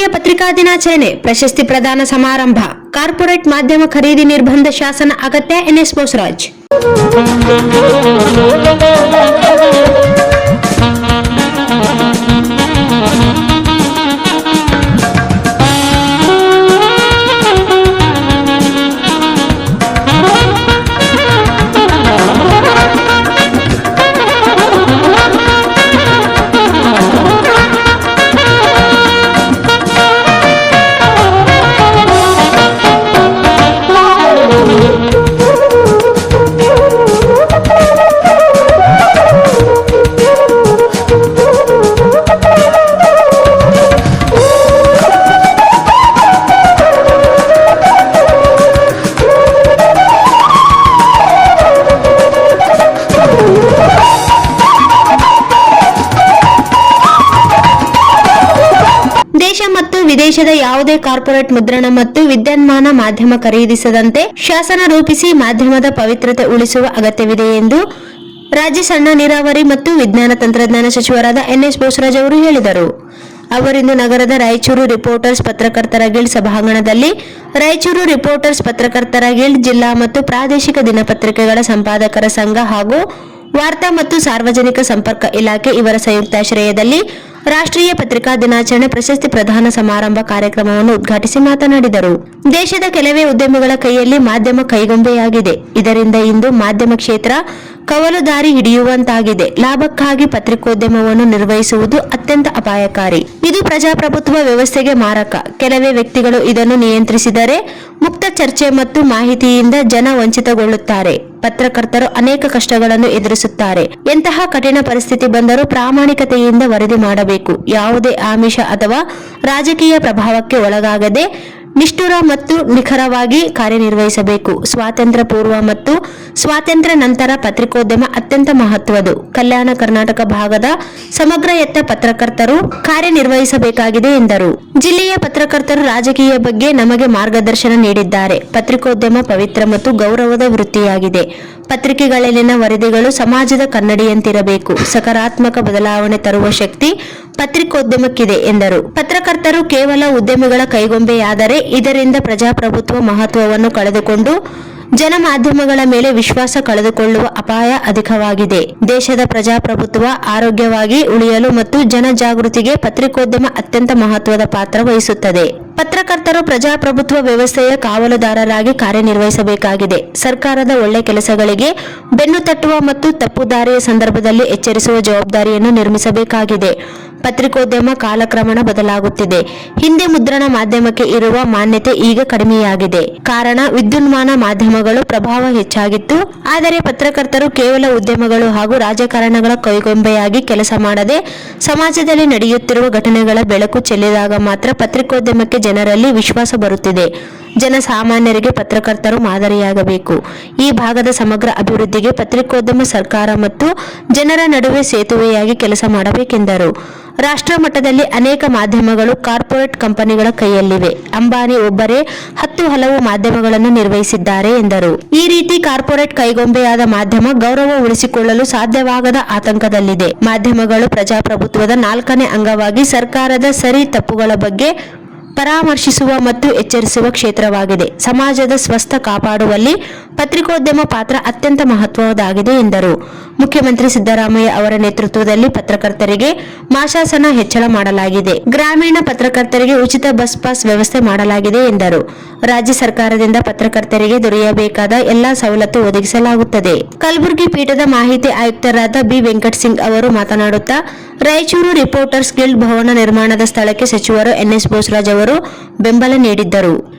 ರಾಷ್ಟ್ರೀಯ ಪತ್ರಿಕಾ ದಿನಾಚರಣೆ ಪ್ರಶಸ್ತಿ ಪ್ರದಾನ ಸಮಾರಂಭ. ಕಾರ್ಪೊರೇಟ್ ಮಾಧ್ಯಮ ಖರೀದಿ ನಿರ್ಬಂಧ ಶಾಸನ ಅಗತ್ಯ. ಎನ್ಎಸ್ ಬೋಸರಾಜ್. ದೇಶ ಮತ್ತು ವಿದೇಶದ ಯಾವುದೇ ಕಾರ್ಪೊರೇಟ್ ಮುದ್ರಣ ಮತ್ತು ವಿದ್ಯುನ್ಮಾನ ಮಾಧ್ಯಮ ಖರೀದಿಸದಂತೆ ಶಾಸನ ರೂಪಿಸಿ ಮಾಧ್ಯಮದ ಪವಿತ್ರತೆ ಉಳಿಸುವ ಅಗತ್ಯವಿದೆ ಎಂದು ರಾಜ್ಯ ಸಣ್ಣ ನೀರಾವರಿ ಮತ್ತು ವಿಜ್ಞಾನ ತಂತ್ರಜ್ಞಾನ ಸಚಿವರಾದ ಎನ್ಎಸ್ ಬೋಸರಾಜ್ ಅವರು ಹೇಳಿದರು. ಅವರಿಂದು ನಗರದ ರಾಯಚೂರು ರಿಪೋರ್ಟರ್ಸ್ ಪತ್ರಕರ್ತರ ಗಿಲ್ಡ್ ಸಭಾಂಗಣದಲ್ಲಿ ರಾಯಚೂರು ರಿಪೋರ್ಟರ್ಸ್ ಪತ್ರಕರ್ತರ ಗಿಲ್ಡ್ ಜಿಲ್ಲಾ ಮತ್ತು ಪ್ರಾದೇಶಿಕ ದಿನಪತ್ರಿಕೆಗಳ ಸಂಪಾದಕರ ಸಂಘ ಹಾಗೂ ವಾರ್ತಾ ಮತ್ತು ಸಾರ್ವಜನಿಕ ಸಂಪರ್ಕ ಇಲಾಖೆ ಇವರ ಸಂಯುಕ್ತಾಶ್ರಯದಲ್ಲಿ ರಾಷ್ಟ್ರೀಯ ಪತ್ರಿಕಾ ದಿನಾಚರಣೆ ಪ್ರಶಸ್ತಿ ಪ್ರದಾನ ಸಮಾರಂಭ ಕಾರ್ಯಕ್ರಮವನ್ನು ಉದ್ಘಾಟಿಸಿ ಮಾತನಾಡಿದರು. ದೇಶದ ಕೆಲವೇ ಉದ್ಯಮಿಗಳ ಕೈಯಲ್ಲಿ ಮಾಧ್ಯಮ ಕೈಗೊಂಬೆಯಾಗಿದೆ. ಇದರಿಂದ ಇಂದು ಮಾಧ್ಯಮ ಕ್ಷೇತ್ರ ಕವಲು ದಾರಿ ಹಿಡಿಯುವಂತಾಗಿದೆ. ಲಾಭಕ್ಕಾಗಿ ಪತ್ರಿಕೋದ್ಯಮವನ್ನು ನಿರ್ವಹಿಸುವುದು ಅತ್ಯಂತ ಅಪಾಯಕಾರಿ. ಇದು ಪ್ರಜಾಪ್ರಭುತ್ವ ವ್ಯವಸ್ಥೆಗೆ ಮಾರಕ. ಕೆಲವೇ ವ್ಯಕ್ತಿಗಳು ಇದನ್ನು ನಿಯಂತ್ರಿಸಿದರೆ ಮುಕ್ತ ಚರ್ಚೆ ಮತ್ತು ಮಾಹಿತಿಯಿಂದ ಜನ ವಂಚಿತಗೊಳ್ಳುತ್ತಾರೆ. ಪತ್ರಕರ್ತರು ಅನೇಕ ಕಷ್ಟಗಳನ್ನು ಎದುರಿಸುತ್ತಾರೆ. ಎಂತಹ ಕಠಿಣ ಪರಿಸ್ಥಿತಿ ಬಂದರೂ ಪ್ರಾಮಾಣಿಕತೆಯಿಂದ ವರದಿ ಮಾಡಬೇಕು. ಯಾವುದೇ ಆಮಿಷ ಅಥವಾ ರಾಜಕೀಯ ಪ್ರಭಾವಕ್ಕೆ ಒಳಗಾಗದೆ ನಿಷ್ಠುರ ಮತ್ತು ನಿಖರವಾಗಿ ಕಾರ್ಯನಿರ್ವಹಿಸಬೇಕು. ಸ್ವಾತಂತ್ರ್ಯ ಪೂರ್ವ ಮತ್ತು ಸ್ವಾತಂತ್ರ್ಯ ನಂತರ ಪತ್ರಿಕೋದ್ಯಮ ಅತ್ಯಂತ ಮಹತ್ವದ್ದು. ಕಲ್ಯಾಣ ಕರ್ನಾಟಕ ಭಾಗದ ಸಮಗ್ರ ಎತ್ತ ಪತ್ರಕರ್ತರು ಕಾರ್ಯನಿರ್ವಹಿಸಬೇಕಾಗಿದೆ ಎಂದರು. ಜಿಲ್ಲೆಯ ಪತ್ರಕರ್ತರು ರಾಜಕೀಯ ಬಗ್ಗೆ ನಮಗೆ ಮಾರ್ಗದರ್ಶನ ನೀಡಿದ್ದಾರೆ. ಪತ್ರಿಕೋದ್ಯಮ ಪವಿತ್ರ ಮತ್ತು ಗೌರವದ ವೃತ್ತಿಯಾಗಿದೆ. ಪತ್ರಿಕೆಗಳಲ್ಲಿನ ವರದಿಗಳು ಸಮಾಜದ ಕನ್ನಡಿಯಂತಿರಬೇಕು. ಸಕಾರಾತ್ಮಕ ಬದಲಾವಣೆ ತರುವ ಶಕ್ತಿ ಪತ್ರಿಕೋದ್ಯಮಕ್ಕಿದೆ ಎಂದರು. ಪತ್ರಕರ್ತರು ಕೇವಲ ಉದ್ಯಮಿಗಳ ಕೈಗೊಂಬೆಯಾದರೆ ಇದರಿಂದ ಪ್ರಜಾಪ್ರಭುತ್ವ ಮಹತ್ವವನ್ನು ಕಳೆದುಕೊಂಡು ಜನ ಮಾಧ್ಯಮಗಳ ಮೇಲೆ ವಿಶ್ವಾಸ ಕಳೆದುಕೊಳ್ಳುವ ಅಪಾಯ ಅಧಿಕವಾಗಿದೆ. ದೇಶದ ಪ್ರಜಾಪ್ರಭುತ್ವ ಆರೋಗ್ಯವಾಗಿ ಉಳಿಯಲು ಮತ್ತು ಜನಜಾಗೃತಿಗೆ ಪತ್ರಿಕೋದ್ಯಮ ಅತ್ಯಂತ ಮಹತ್ವದ ಪಾತ್ರ ವಹಿಸುತ್ತದೆ. ಪತ್ರಕರ್ತರು ಪ್ರಜಾಪ್ರಭುತ್ವ ವ್ಯವಸ್ಥೆಯ ಕಾವಲುದಾರರಾಗಿ ಕಾರ್ಯನಿರ್ವಹಿಸಬೇಕಾಗಿದೆ. ಸರ್ಕಾರದ ಒಳ್ಳೆ ಕೆಲಸಗಳಿಗೆ ಬೆನ್ನು ತಟ್ಟುವ ಮತ್ತು ತಪ್ಪು ದಾರಿಯ ಸಂದರ್ಭದಲ್ಲಿ ಎಚ್ಚರಿಸುವ ಜವಾಬ್ದಾರಿಯನ್ನು ನಿರ್ಮಿಸಬೇಕಾಗಿದೆ. ಪತ್ರಿಕೋದ್ಯಮ ಕಾಲಕ್ರಮೇಣ ಬದಲಾಗುತ್ತಿದೆ. ಹಿಂದೆ ಮುದ್ರಣ ಮಾಧ್ಯಮಕ್ಕೆ ಇರುವ ಮಾನ್ಯತೆ ಈಗ ಕಡಿಮೆಯಾಗಿದೆ. ಕಾರಣ ವಿದ್ಯುನ್ಮಾನ ಮಾಧ್ಯಮಗಳು ಪ್ರಭಾವ ಹೆಚ್ಚಾಗಿತ್ತು. ಆದರೆ ಪತ್ರಕರ್ತರು ಕೇವಲ ಉದ್ಯಮಗಳು ಹಾಗೂ ರಾಜಕಾರಣಗಳ ಕೈಗೊಂಬೆಯಾಗಿ ಕೆಲಸ ಮಾಡದೆ ಸಮಾಜದಲ್ಲಿ ನಡೆಯುತ್ತಿರುವ ಘಟನೆಗಳ ಬೆಳಕು ಚೆಲ್ಲಿದಾಗ ಮಾತ್ರ ಪತ್ರಿಕೋದ್ಯಮಕ್ಕೆ ಜನರಲ್ಲಿ ವಿಶ್ವಾಸ ಬರುತ್ತಿದೆ. ಜನಸಾಮಾನ್ಯರಿಗೆ ಪತ್ರಕರ್ತರು ಮಾದರಿಯಾಗಬೇಕು. ಈ ಭಾಗದ ಸಮಗ್ರ ಅಭಿವೃದ್ಧಿಗೆ ಪತ್ರಿಕೋದ್ಯಮ ಸರ್ಕಾರ ಮತ್ತು ಜನರ ನಡುವೆ ಸೇತುವೆಯಾಗಿ ಕೆಲಸ ಮಾಡಬೇಕೆಂದರು. ರಾಷ್ಟ್ರ ಮಟ್ಟದಲ್ಲಿ ಅನೇಕ ಮಾಧ್ಯಮಗಳು ಕಾರ್ಪೊರೇಟ್ ಕಂಪನಿಗಳ ಕೈಯಲ್ಲಿವೆ. ಅಂಬಾನಿ ಒಬ್ಬರೇ 10 ಹಲವು ಮಾಧ್ಯಮಗಳನ್ನು ನಿರ್ವಹಿಸಿದ್ದಾರೆ ಎಂದರು. ಈ ರೀತಿ ಕಾರ್ಪೊರೇಟ್ ಕೈಗೊಂಬೆಯಾದ ಮಾಧ್ಯಮ ಗೌರವ ಉಳಿಸಿಕೊಳ್ಳಲು ಸಾಧ್ಯವಾಗದ ಆತಂಕದಲ್ಲಿದೆ. ಮಾಧ್ಯಮಗಳು ಪ್ರಜಾಪ್ರಭುತ್ವದ 4ನೇ ಅಂಗವಾಗಿ ಸರ್ಕಾರದ ಸರಿ ತಪ್ಪುಗಳ ಬಗ್ಗೆ ಪರಾಮರ್ಶಿಸುವ ಮತ್ತು ಎಚ್ಚರಿಸುವ ಕ್ಷೇತ್ರವಾಗಿದೆ. ಸಮಾಜದ ಸ್ವಸ್ಥ ಕಾಪಾಡುವಲ್ಲಿ ಪತ್ರಿಕೋದ್ಯಮ ಪಾತ್ರ ಅತ್ಯಂತ ಮಹತ್ವದಾಗಿದೆ ಎಂದರು. ಮುಖ್ಯಮಂತ್ರಿ ಸಿದ್ದರಾಮಯ್ಯ ಅವರ ನೇತೃತ್ವದಲ್ಲಿ ಪತ್ರಕರ್ತರಿಗೆ ಮಾಶಾಸನ ಹೆಚ್ಚಳ ಮಾಡಲಾಗಿದೆ. ಗ್ರಾಮೀಣ ಪತ್ರಕರ್ತರಿಗೆ ಉಚಿತ ಬಸ್ ಪಾಸ್ ವ್ಯವಸ್ಥೆ ಮಾಡಲಾಗಿದೆ ಎಂದರು. ರಾಜ್ಯ ಸರ್ಕಾರದಿಂದ ಪತ್ರಕರ್ತರಿಗೆ ದೊರೆಯಬೇಕಾದ ಎಲ್ಲಾ ಸವಲತ್ತು ಒದಗಿಸಲಾಗುತ್ತದೆ. ಕಲಬುರಗಿ ಪೀಠದ ಮಾಹಿತಿ ಆಯುಕ್ತರಾದ ಬಿ ವೆಂಕಟ್ ಸಿಂಗ್ ಅವರು ಮಾತನಾಡುತ್ತಾ ರಾಯಚೂರು ರಿಪೋರ್ಟರ್ಸ್ ಗಿಲ್ಡ್ ಭವನ ನಿರ್ಮಾಣದ ಸ್ಥಳಕ್ಕೆ ಸಚಿವರು ಎನ್ಎಸ್ ಬೋಸರಾಜ್ ಅವರು ಬೆಂಬಲ ನೀಡಿದ್ದರು.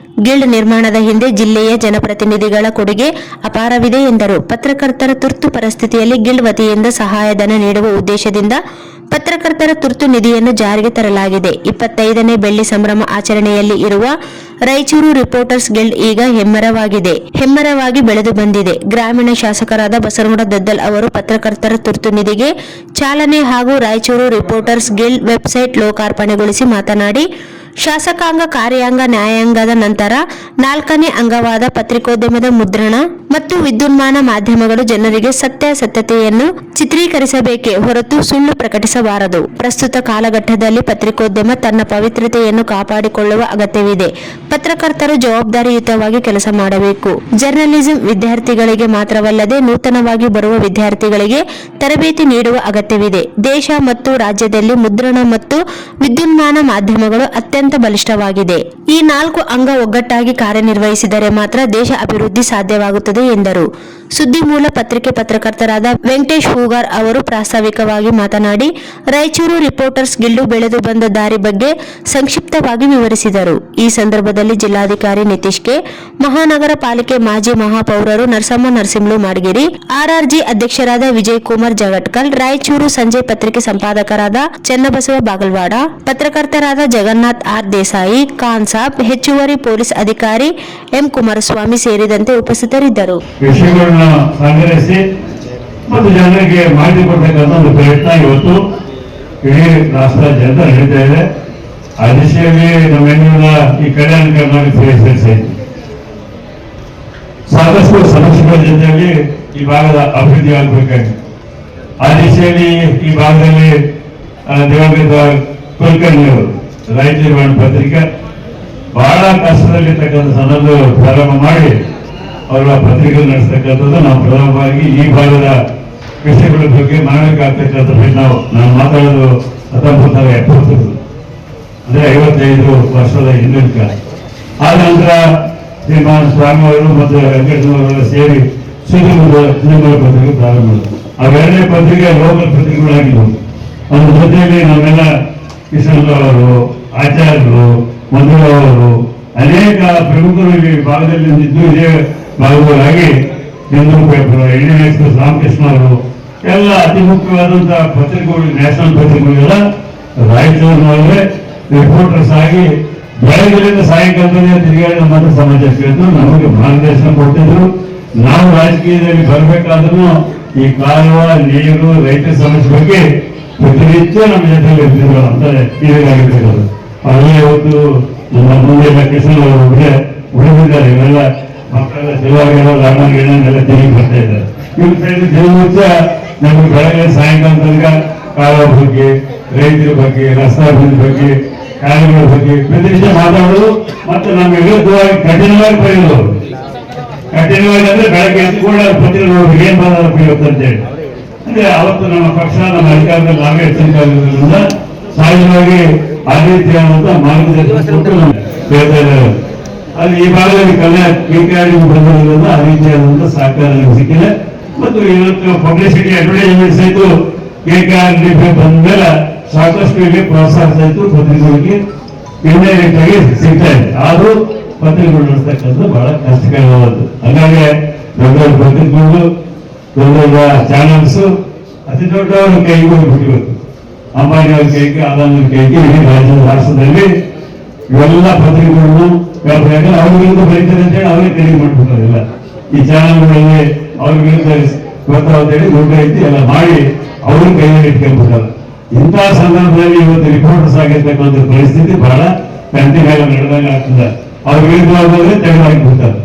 ಗಿಲ್ಡ್ ನಿರ್ಮಾಣದ ಹಿಂದೆ ಜಿಲ್ಲೆಯ ಜನಪ್ರತಿನಿಧಿಗಳ ಕೊಡುಗೆ ಅಪಾರವಿದೆ ಎಂದರು. ಪತ್ರಕರ್ತರ ತುರ್ತು ಪರಿಸ್ಥಿತಿಯಲ್ಲಿ ಗಿಲ್ಡ್ ವತಿಯಿಂದ ಸಹಾಯಧನ ನೀಡುವ ಉದ್ದೇಶದಿಂದ ಪತ್ರಕರ್ತರ ತುರ್ತು ನಿಧಿಯನ್ನು ಜಾರಿಗೆ ತರಲಾಗಿದೆ. 25ನೇ ಬೆಳ್ಳಿ ಸಂಭ್ರಮ ಆಚರಣೆಯಲ್ಲಿ ಇರುವ ರಾಯಚೂರು ರಿಪೋರ್ಟರ್ಸ್ ಗಿಲ್ಡ್ ಈಗ ಹೆಮ್ಮರವಾಗಿ ಬೆಳೆದು ಬಂದಿದೆ. ಗ್ರಾಮೀಣ ಶಾಸಕರಾದ ಬಸನಗೌಡ ದದ್ದಲ್ ಅವರು ಪತ್ರಕರ್ತರ ತುರ್ತು ನಿಧಿಗೆ ಚಾಲನೆ ಹಾಗೂ ರಾಯಚೂರು ರಿಪೋರ್ಟರ್ಸ್ ಗಿಲ್ಡ್ ವೆಬ್ಸೈಟ್ ಲೋಕಾರ್ಪಣೆಗೊಳಿಸಿ ಮಾತನಾಡಿ, ಶಾಸಕಾಂಗ, ಕಾರ್ಯಾಂಗ, ನ್ಯಾಯಾಂಗದ ನಂತರ 4ನೇ ಅಂಗವಾದ ಪತ್ರಿಕೋದ್ಯಮದ ಮುದ್ರಣ ಮತ್ತು ವಿದ್ಯುನ್ಮಾನ ಮಾಧ್ಯಮಗಳು ಜನರಿಗೆ ಸತ್ಯಾಸತ್ಯತೆಯನ್ನು ಚಿತ್ರೀಕರಿಸಬೇಕೇ ಹೊರತು ಸುಳ್ಳು ಪ್ರಕಟಿಸಬಾರದು. ಪ್ರಸ್ತುತ ಕಾಲಘಟ್ಟದಲ್ಲಿ ಪತ್ರಿಕೋದ್ಯಮ ತನ್ನ ಪವಿತ್ರತೆಯನ್ನು ಕಾಪಾಡಿಕೊಳ್ಳುವ ಅಗತ್ಯವಿದೆ. ಪತ್ರಕರ್ತರು ಜವಾಬ್ದಾರಿಯುತವಾಗಿ ಕೆಲಸ ಮಾಡಬೇಕು. ಜರ್ನಲಿಸಂ ವಿದ್ಯಾರ್ಥಿಗಳಿಗೆ ಮಾತ್ರವಲ್ಲದೆ ನೂತನವಾಗಿ ಬರುವ ವಿದ್ಯಾರ್ಥಿಗಳಿಗೆ ತರಬೇತಿ ನೀಡುವ ಅಗತ್ಯವಿದೆ. ದೇಶ ಮತ್ತು ರಾಜ್ಯದಲ್ಲಿ ಮುದ್ರಣ ಮತ್ತು ವಿದ್ಯುನ್ಮಾನ ಮಾಧ್ಯಮಗಳು ಅತ್ಯಂತ ಬಲಿಷ್ಠವಾಗಿದೆ. ಈ 4 ಅಂಗ ಒಗ್ಗಟ್ಟಾಗಿ ಕಾರ್ಯನಿರ್ವಹಿಸಿದರೆ ಮಾತ್ರ ದೇಶ ಅಭಿವೃದ್ಧಿ ಸಾಧ್ಯವಾಗುತ್ತದೆ ಎಂದರು. ಸುದ್ದಿಮೂಲ ಪತ್ರಿಕೆ ಪತ್ರಕರ್ತರಾದ ವೆಂಕಟೇಶ್ ಹೂಗಾರ್ ಅವರು ಪ್ರಾಸ್ತಾವಿಕವಾಗಿ ಮಾತನಾಡಿ, ರಾಯಚೂರು ರಿಪೋರ್ಟರ್ಸ್ ಗಿಲ್ಡು ಬೆಳೆದು ಬಂದ ದಾರಿ ಬಗ್ಗೆ ಸಂಕ್ಷಿಪ್ತವಾಗಿ ವಿವರಿಸಿದರು. ಈ ಸಂದರ್ಭದಲ್ಲಿ ಜಿಲ್ಲಾಧಿಕಾರಿ ನಿತೀಶ್ ಕೆ, ಮಹಾನಗರ ಪಾಲಿಕೆ ಮಾಜಿ ಮಹಾಪೌರರು ನರಸಮ್ಮ ನರಸಿಂಹಳು ಮಾಡಗಿರಿ, RRG ಅಧ್ಯಕ್ಷರಾದ ವಿಜಯ್ ಕುಮಾರ್ ಜಗಟ್ಕಲ್, ರಾಯಚೂರು ಸಂಜೆ ಪತ್ರಿಕೆ ಸಂಪಾದಕರಾದ ಚನ್ನಬಸವ ಬಾಗಲವಾಡ, ಪತ್ರಕರ್ತರಾದ ಜಗನ್ನಾಥ್ R ದೇಸಾಯಿ, ಖಾನ್ ಸಾಬ್, ಹೆಚ್ಚುವರಿ ಪೊಲೀಸ್ ಅಧಿಕಾರಿ ಎಂ ಕುಮಾರಸ್ವಾಮಿ ಸೇರಿದಂತೆ ಉಪಸ್ಥಿತರಿದ್ದರು. ವಿಷಯಗಳನ್ನ ಸಂಗ್ರಹಿಸಿ ಮತ್ತು ಜನರಿಗೆ ಮಾಹಿತಿ ಕೊಡ್ತಕ್ಕಂಥ ಒಂದು ಪ್ರಯತ್ನ ಇವತ್ತು ಇಡೀ ರಾಷ್ಟ್ರಾದ್ಯಂತ ನಡೀತಾ ಇದೆ. ಆ ದಿಶೆಯಲ್ಲಿ ನಮ್ಮೆಲ್ಲರ ಈ ಕಲ್ಯಾಣ ಕರ್ನಾಟಕ ಸೇರಿಸಿ ಸಾಕಷ್ಟು ಸಮಸ್ಯೆಗಳ ಜೊತೆಯಲ್ಲಿ ಈ ಭಾಗದ ಅಭಿವೃದ್ಧಿ ಆಗಬೇಕಾಗಿದೆ. ಆ ದಿಶೆಯಲ್ಲಿ ಈ ಭಾಗದಲ್ಲಿ ದಿವಂಗತ ಕುಲಕರ್ಣಿ ಅವರು ರಾಯಚೂರು ಪತ್ರಿಕೆ ಬಹಳ ಕಷ್ಟದಲ್ಲಿರ್ತಕ್ಕಂಥ ಸಂದರ್ಭ ಪ್ರಾರಂಭ ಮಾಡಿ ಅವರ ಪತ್ರಿಕೆ ನಡೆಸ್ತಕ್ಕಂಥದ್ದು ನಾವು ಪ್ರಧಾನವಾಗಿ ಈ ಭಾಗದ ವಿಷಯಗಳ ಬಗ್ಗೆ ಮಾಡಬೇಕಾಗ್ತಕ್ಕಂಥ ನಾನು ಮಾತಾಡೋದು 1970 ಅಂದ್ರೆ 55 ವರ್ಷದ ಹಿಂದಿನ ಕಾಲ. ಆದ ನಂತರ ಶ್ರೀಮಾನ್ ಸ್ವಾಮಿ ಅವರು ಮತ್ತು ವೆಂಕಟೇಶ್ವರ ಸೇರಿ ಸುದ್ದಿಮೂಲ ಪತ್ರಿಕೆ ಪ್ರಾರಂಭ ಮಾಡಿದ್ರು. ಅವೆರಡನೇ ಪತ್ರಿಕೆ ಲೋಕಲ್ ಪತ್ರಿಕೆಗಳಾಗಿದ್ದವು. ಅದ್ರ ಜೊತೆಯಲ್ಲಿ ನಾವೆಲ್ಲ ಕಿಶನ್ರವರು, ಆಚಾರ್ಯರು, ಮಧುರವರು, ಅನೇಕ ಪ್ರಮುಖರು ಈ ಭಾಗದಲ್ಲಿ ನಿಂತಿದ್ದು ಇದೇ ಭಾಗವಾಗಿ Hindu paper, Indian express, Ramakrishna ಅವರು ಎಲ್ಲ ಅತಿ ಮುಖ್ಯವಾದಂತಹ ಪತ್ರಿಕೆಗಳು, ನ್ಯಾಷನಲ್ ಪತ್ರಿಕೆಗಳೆಲ್ಲ ರಾಯಚೂರಿನವರೇ ರಿಪೋರ್ಟರ್ಸ್ ಆಗಿ ಬೆಳಗ್ಗೆಯಿಂದ ಸಾಯಂಕಾಲದಲ್ಲಿ ತಿರುಗಾಡಿ ನಮ್ಮ ಸಮಾಜ ಕೇಳಿದ್ರು, ನಮಗೆ ಮಾರ್ಗದರ್ಶನ ಕೊಡ್ತಿದ್ರು. ನಾವು ರಾಜಕೀಯದಲ್ಲಿ ಬರಬೇಕಾದ್ರೂ ಈ ಕಾಲುವ, ನೀರು, ರೈತರ ಸಮಸ್ಯೆ ಬಗ್ಗೆ ಪ್ರತಿನಿತ್ಯ ನಮ್ಮ ಜೊತೆಯಲ್ಲಿ ಇರ್ತಿದ್ರು ಅಂತ ಇದಾಗಿರ್ತಿರೋದು. ಅವರೇ ಇವತ್ತು ನಮ್ಮ ಮುಂದೆ ಕಿಶನ್ ಅವರು ಉಳಿದಿದ್ದಾರೆ. ಇವೆಲ್ಲ ಮಕ್ಕಳ ಶಿವಾಗೆಲ್ಲ ರಾಮಗೆಲ್ಲ ತಿರುಗಿ ಬರ್ತಾ ಇದ್ದಾರೆ. ಇವ್ರ ಸೈಡ್ ದಿನನಿತ್ಯ ನಮಗೆ ಬೆಳಗ್ಗೆ ಸಾಯಂಕಾಲ ತನಕ ಕಾಲುವ ಬಗ್ಗೆ, ರೈತರ ಬಗ್ಗೆ, ರಸ್ತಾಭಿವೃದ್ಧಿ ಬಗ್ಗೆ, ಕಾರ್ಯಗಳ ಬಗ್ಗೆ ಪ್ರತಿನಿತ್ಯ ಮಾತಾಡೋದು. ಮತ್ತೆ ನಮ್ಮ ವಿರುದ್ಧವಾಗಿ ಕಠಿಣವಾಗಿ ಬರೆಯೋದು. ಕಠಿಣವಾಗಿ ಅಂದ್ರೆ ಬೆಳಗ್ಗೆ ಎದ್ದು ಕೂಡ ಪತ್ರಿಕೆ ನೋಡ್ಬೇಕು ಏನ್ ಬಂದ ಇವತ್ತು ಅಂತೇಳಿ. ಅಂದ್ರೆ ಅವತ್ತು ನಮ್ಮ ಪಕ್ಷ, ನಮ್ಮ ಅಧಿಕಾರದಲ್ಲಿ ನಾವೇ ಎಚ್ಚರಿಕೆಯಾಗಿರೋದ್ರಿಂದ ಸಹಜವಾಗಿ ಆ ರೀತಿಯಾದಂತಹ ಮಾರ್ಗದರ್ಶನ ಕೊಟ್ಟು ಹೇಳ್ತಾ ಇದ್ದಾರೆ. ಅಲ್ಲಿ ಈ ಭಾಗದಲ್ಲಿ ಕಲ್ಯಾಣ KKR ಬಂದಿರೋದ್ರಿಂದ ಆ ರೀತಿಯಾದಂತಹ ಸಹಕಾರ ಸಿಕ್ಕಿದೆ. ಮತ್ತು ಇವತ್ತು ಪಬ್ಲಿಸಿಟಿ ಅಡ್ವರ್ಟೈಸ್ಮೆಂಟ್ ಸಹಿತ KKR ಬಂದ ಮೇಲೆ ಸಾಕಷ್ಟು ಇಲ್ಲಿ ಪ್ರೋತ್ಸಾಹ ಸಹಿತ ಪತ್ರಿಕೆಗಳಿಗೆ ಇಂಡೈರೆಕ್ಟಾಗಿ ಸಿಗ್ತಾ ಇದೆ. ಆದ್ರೂ ಪತ್ರಿಕೆಗಳು ನಡೆಸ್ತಕ್ಕಂಥದ್ದು ಬಹಳ ಕಷ್ಟಕರವಾದದ್ದು. ಹಾಗಾಗಿ ದೊಡ್ಡ ದೊಡ್ಡ ಪತ್ರಿಕೆಗಳು, ದೊಡ್ಡ ದೊಡ್ಡ ಚಾನಲ್ಸ್ ಅತಿ ದೊಡ್ಡವರ ಕೈಗೆ ಹೋಗ್ಬಿಟ್ಟಿರುತ್ತೆ. ಅಂಬಾನಿಯವ್ರ ಕೈಗೆ, ಅದಾನಿಯವ್ರ ಕೈಗೆ ಇಡೀ ರಾಷ್ಟ್ರದಲ್ಲಿ ಇವೆಲ್ಲ ಪತ್ರಿಕೆಗಳನ್ನು ಅವ್ರ ವಿರುದ್ಧ ಬರೀತಾರೆ ಅಂತೇಳಿ ಅವರೇ ತೆರಿಗೆ ಮಾಡ್ಬಿಡ್ತಾರಿಲ್ಲ. ಈ ಚಾನಲ್ಗಳಲ್ಲಿ ಅವ್ರ ವಿರುದ್ಧ ಗೊತ್ತಾವಂತೇಳಿ ದುಡ್ಡು ಐತಿ ಎಲ್ಲ ಮಾಡಿ ಅವರು ಕೈಯಲ್ಲಿ ಇಟ್ಕೊಂಡ್ಬಿಡ್ತಾರೆ. ಇಂತಹ ಸಂದರ್ಭದಲ್ಲಿ ಇವತ್ತು ರಿಪೋರ್ಟರ್ಸ್ ಆಗಿರ್ತಕ್ಕಂಥ ಪರಿಸ್ಥಿತಿ ಬಹಳ ಕಂಟಿನ್ಯೂ ನಡೆದಾಗ ಆಗ್ತದೆ. ಅವ್ರ ವಿರುದ್ಧವಾದ್ರೆ ತೆಗೆದು ಹಾಕಿಬಿಡ್ತಾರೆ.